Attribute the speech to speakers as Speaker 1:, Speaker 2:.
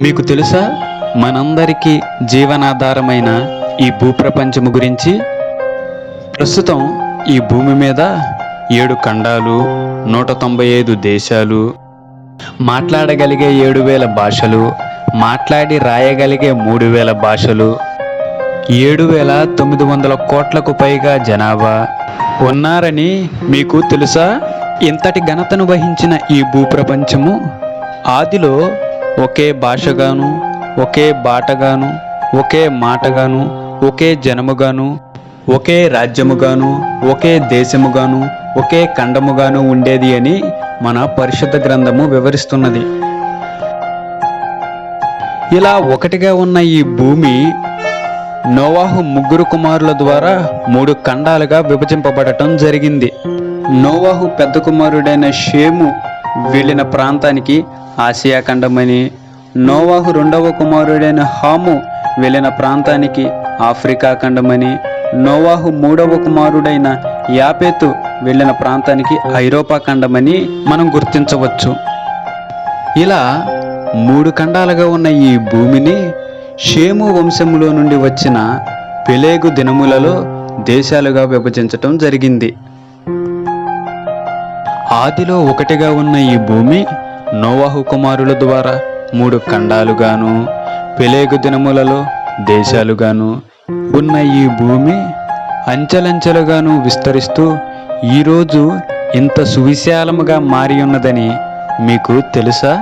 Speaker 1: మీకు తెలుసా మనందరికీ జీవనాధారమైన ఈ భూప్రపంచము గురించి? ప్రస్తుతం ఈ భూమి మీద 7 ఖండాలు, 195 దేశాలు, మాట్లాడగలిగే 7,000 భాషలు, మాట్లాడి రాయగలిగే 3,000 భాషలు, 7,900 కోట్లకు పైగా జనాభా ఉన్నారని మీకు తెలుసా? ఇంతటి ఘనతను వహించిన ఈ భూప్రపంచము ఆదిలో ఒకే భాషగాను, ఒకే బాటగాను, ఒకే మాటగాను, ఒకే జనముగాను, ఒకే రాజ్యముగాను, ఒకే దేశముగాను, ఒకే ఖండముగాను ఉండేది అని మన పరిశుద్ధ గ్రంథము వివరిస్తున్నది. ఇలా ఒకటిగా ఉన్న ఈ భూమి నోవాహు 3 కుమారుల ద్వారా 3 ఖండాలుగా విభజింపబడటం జరిగింది. నోవాహు పెద్ద కుమారుడైన షేము వెళ్ళిన ప్రాంతానికి ఆసియా ఖండమని, నోవాహు 2వ కుమారుడైన హాము వెళ్ళిన ప్రాంతానికి ఆఫ్రికా ఖండమని, నోవాహు 3వ కుమారుడైన యాపేతు వెళ్ళిన ప్రాంతానికి ఐరోపా ఖండమని మనం గుర్తించవచ్చు. ఇలా 3 ఖండాలుగా ఉన్న ఈ భూమిని షేము వంశములో నుండి వచ్చిన పెలేగు దినములలో దేశాలుగా విభజించటం జరిగింది. ఆదిలో ఒకటిగా ఉన్న ఈ భూమి నోవాహు కుమారుల ద్వారా 3 ఖండాలుగాను, పెలేగు దినములలో దేశాలుగాను ఉన్న ఈ భూమి అంచెలంచెలుగాను విస్తరిస్తూ ఈరోజు ఇంత సువిశాలముగా మారి ఉన్నదని మీకు తెలుసా?